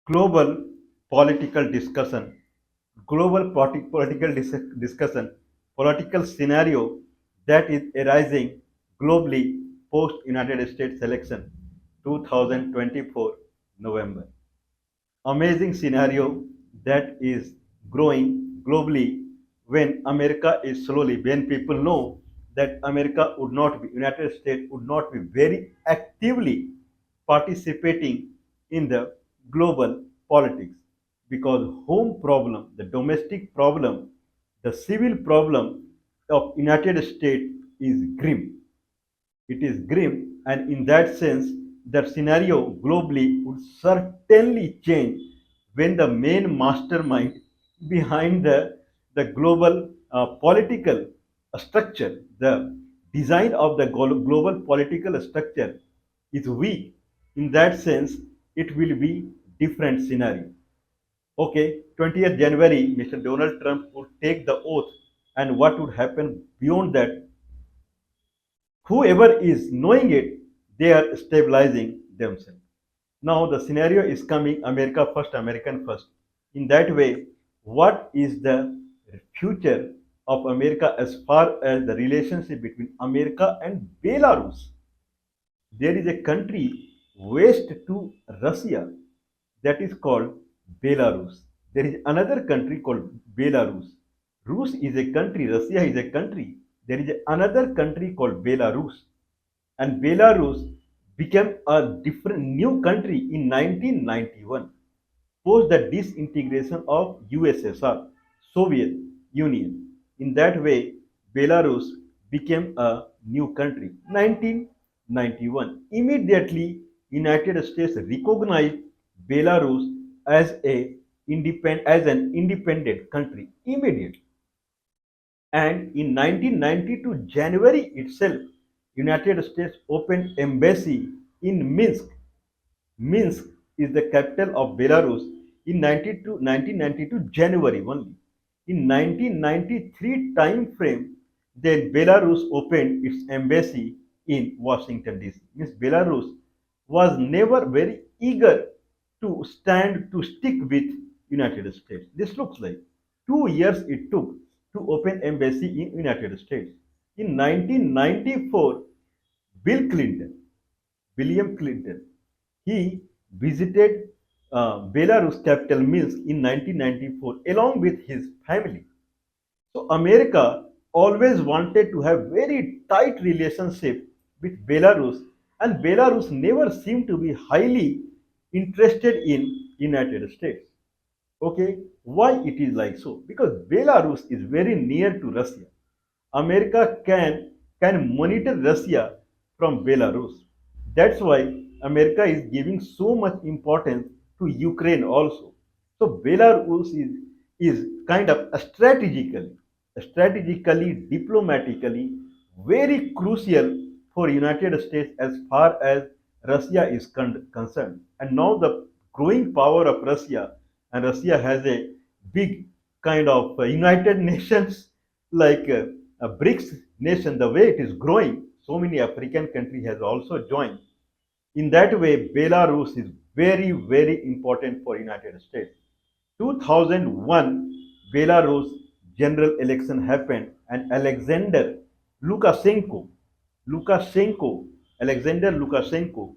global political discussion, discussion, political scenario that is arising globally post United States election 2024 November. Amazing scenario that is growing globally when America is slowly, when people know that America would not be, United States would not be very actively participating in the global politics because home problem, the domestic problem, the civil problem of United States is grim. It is grim, and in that sense, the scenario globally would certainly change when the main mastermind behind the global political structure, the design of the global political structure is weak. In that sense, it will be different scenario. Okay, 20th January, Mr. Donald Trump would take the oath, and what would happen beyond that, whoever is knowing it, they are stabilizing themselves. Now the scenario is coming America first, American first. In that way, what is the future of America as far as the relationship between America and Belarus? There is a country west to Russia that is called Belarus. There is another country called Belarus. Rus is a country, Russia is a country. There is another country called Belarus. And Belarus became a different new country in 1991 post the disintegration of USSR, Soviet Union. In that way, Belarus became a new country. 1991. Immediately, United States recognized Belarus as an independent country immediately. And in 1992 January itself, United States opened embassy in Minsk. Minsk is the capital of Belarus in 1992 January only. In 1993 time frame, then Belarus opened its embassy in Washington DC. Means Belarus was never very eager to stick with United States. This looks like 2 years it took to open embassy in United States. In 1994, Bill Clinton, William Clinton, he visited Belarus capital Minsk in 1994 along with his family. So America always wanted to have very tight relationship with Belarus, and Belarus never seemed to be highly interested in United States. Okay, why it is like so? Because Belarus is very near to Russia. America can monitor Russia from Belarus. That's why America is giving so much importance to Ukraine also. So Belarus is kind of strategically, diplomatically very crucial for United States as far as Russia is concerned. And now the growing power of Russia, and Russia has a big kind of United Nations like a BRICS nation, the way it is growing, so many African countries has also joined. In that way, Belarus is very, very important for United States. 2001, Belarus general election happened, and Lukashenko, Lukashenko, Alexander Lukashenko,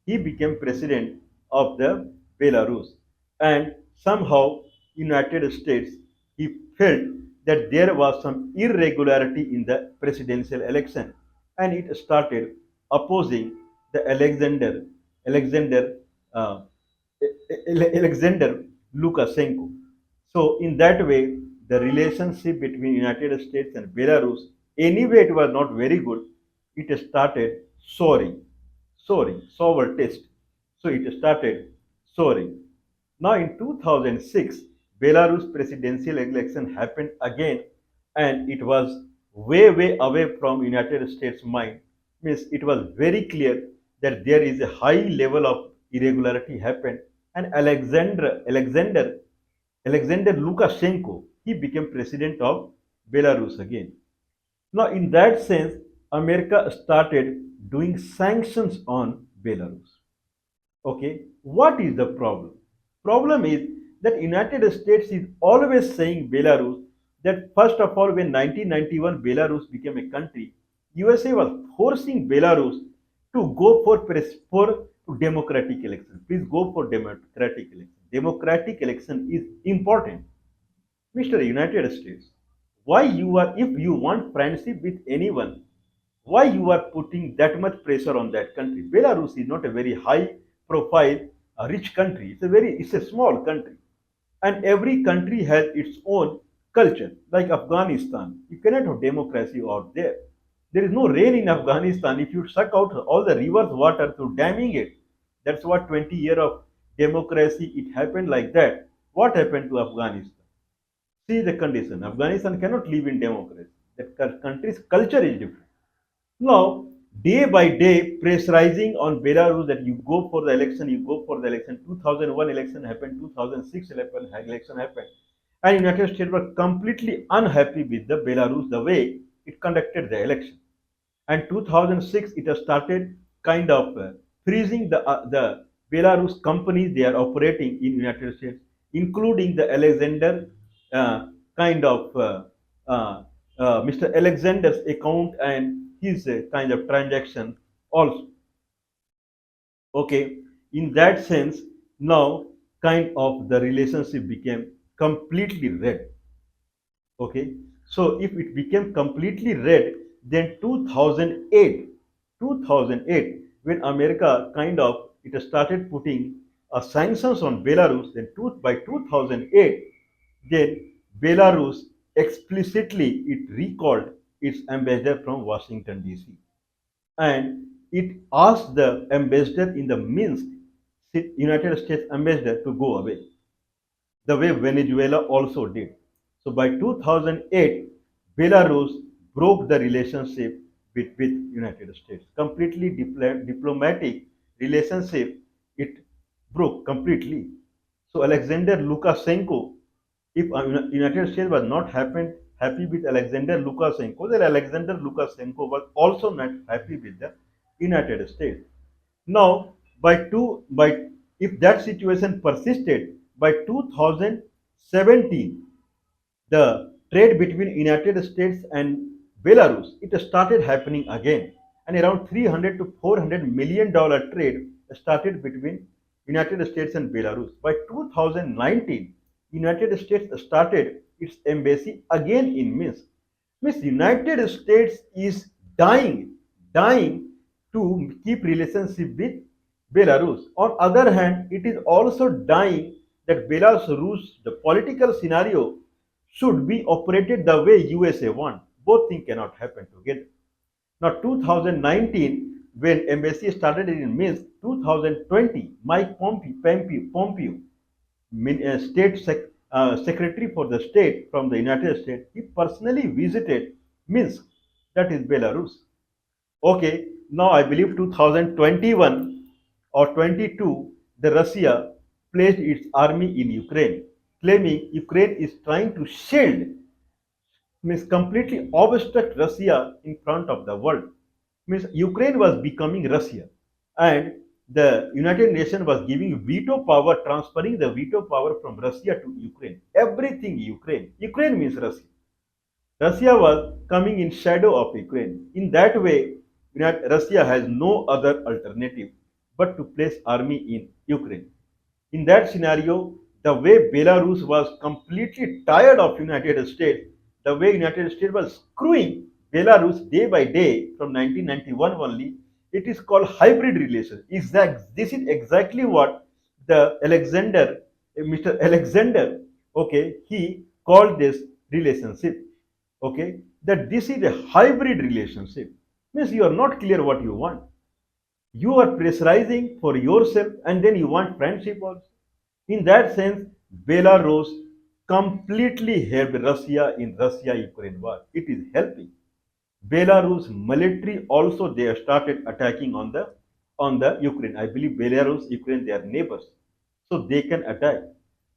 he became president of the Belarus. And somehow, United States, he felt that there was some irregularity in the presidential election, and it started opposing the Alexander uh, Alexander Lukashenko. So in that way, the relationship between United States and Belarus, anyway, it was not very good. It started sour taste. So it started soaring. Now in 2006, Belarus presidential election happened again, and it was way away from United States mind. Means it was very clear that there is a high level of irregularity happened, and Alexander Lukashenko, he became president of Belarus again. Now, in that sense, America started doing sanctions on Belarus. Okay, what is the problem? Problem is that United States is always saying Belarus that first of all when 1991 Belarus became a country, USA was forcing Belarus to go for democratic election. Please go for democratic election. Democratic election is important. Mr. United States, why you are if you want friendship with anyone, why you are putting that much pressure on that country? Belarus is not a very high profile, rich country. It's a small country, and every country has its own culture. Like Afghanistan, you cannot have democracy out there. There is no rain in Afghanistan. If you suck out all the river's water through damming it, that's what 20 years of democracy. It happened like that. What happened to Afghanistan? See the condition. Afghanistan cannot live in democracy. The country's culture is different. Now, day by day, pressurizing on Belarus that you go for the election, you go for the election. 2001 election happened, 2006 election happened, and United States were completely unhappy with the Belarus the way it conducted the election. And 2006 it has started kind of freezing the Belarus companies they are operating in United States, including the Alexander kind of Mr. Alexander's account and his kind of transaction also. Okay, in that sense, now kind of the relationship became completely red. Okay, so if it became completely red, then 2008, when America kind of it started putting sanctions on Belarus, then by 2008, then Belarus explicitly it recalled its ambassador from Washington D.C. and it asked the ambassador in the Minsk, United States ambassador, to go away the way Venezuela also did. So by 2008, Belarus broke the relationship with United States. Completely diplomatic relationship, it broke completely. So Alexander Lukashenko, if United States was not happy with Alexander Lukashenko, then Alexander Lukashenko was also not happy with the United States. Now, by if that situation persisted by 2017, the trade between United States and Belarus it started happening again, and around 300 to 400 million dollar trade started between United States and Belarus. By 2019, United States started its embassy again in Minsk. Means United States is dying to keep relationship with Belarus. On other hand, it is also dying that Belarus, the political scenario should be operated the way USA want. Both things cannot happen together. Now, 2019, when embassy started in Minsk, 2020, Mike Pompeo secretary for the state from the United States, he personally visited Minsk, that is Belarus. Okay, now I believe 2021 or 22, the Russia placed its army in Ukraine, claiming Ukraine is trying to shield, means completely obstruct Russia in front of the world. Means Ukraine was becoming Russia, and the United Nations was giving veto power, transferring the veto power from Russia to Ukraine. Everything Ukraine. Ukraine means Russia. Russia was coming in shadow of Ukraine. In that way, Russia has no other alternative but to place army in Ukraine. In that scenario, the way Belarus was completely tired of United States, the way United States was screwing Belarus day by day from 1991 only, it is called hybrid relations. This is exactly what the Mr. Alexander, okay, he called this relationship, okay, that this is a hybrid relationship. Means you are not clear what you want. You are pressurizing for yourself and then you want friendship also. In that sense, Belarus completely helped Russia in Russia-Ukraine war. It is helping. Belarus military also they have started attacking on the Ukraine. I believe Belarus, Ukraine, they are neighbors, so they can attack.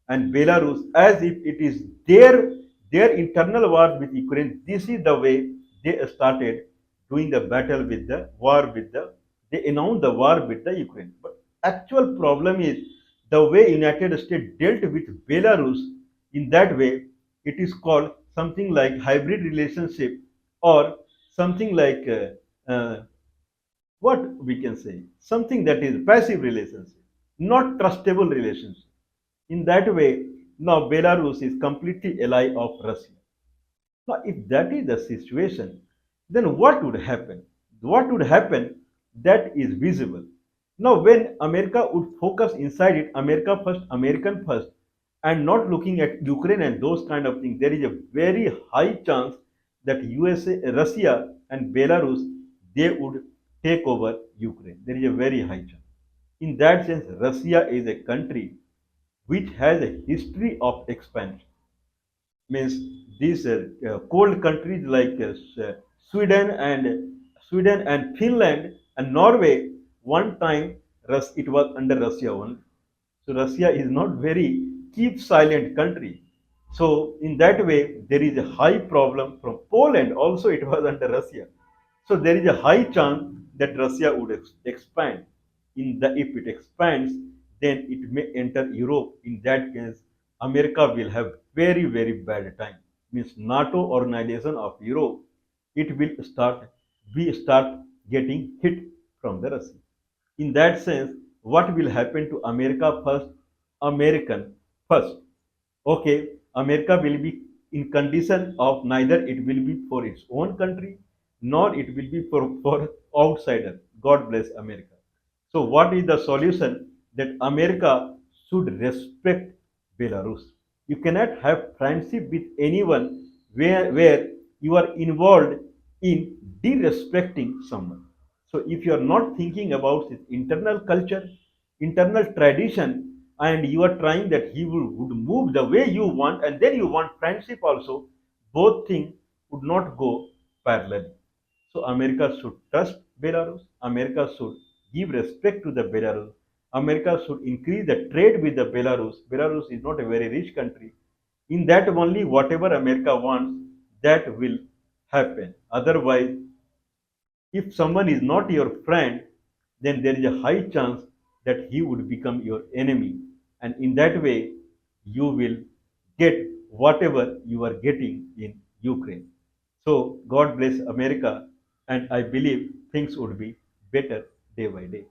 And Belarus, as if it is their internal war with Ukraine, this is the way they started doing the battle with the war with the they announced the war with the Ukraine. But actual problem is the way United States dealt with Belarus, in that way, it is called something like hybrid relationship or something like what we can say, something that is passive relationship, not trustable relationship. In that way, now Belarus is completely ally of Russia. Now, if that is the situation, then what would happen? What would happen that is visible. Now, when America would focus inside it, America first, American first, and not looking at Ukraine and those kind of things, there is a very high chance that USA, Russia, and Belarus they would take over Ukraine. There is a very high chance. In that sense, Russia is a country which has a history of expansion means these cold countries like Sweden and Finland and Norway. One time, it was under Russia only. So Russia is not very keep silent country. So in that way, there is a high problem from Poland. Also, it was under Russia. So there is a high chance that Russia would expand. If it expands, then it may enter Europe. In that case, America will have very bad time. Means NATO organization of Europe, it will start getting hit from the Russia. In that sense, what will happen to America first? American first. Okay, America will be in condition of neither it will be for its own country nor it will be for outsider. God bless America. So what is the solution? That America should respect Belarus. You cannot have friendship with anyone where you are involved in disrespecting someone. So if you are not thinking about his internal culture, internal tradition, and you are trying that he would move the way you want, and then you want friendship also, both things would not go parallel. So America should trust Belarus. America should give respect to the Belarus. America should increase the trade with the Belarus. Belarus is not a very rich country. In that only whatever America wants, that will happen. Otherwise, if someone is not your friend, then there is a high chance that he would become your enemy. And in that way, you will get whatever you are getting in Ukraine. So, God bless America, and I believe things would be better day by day.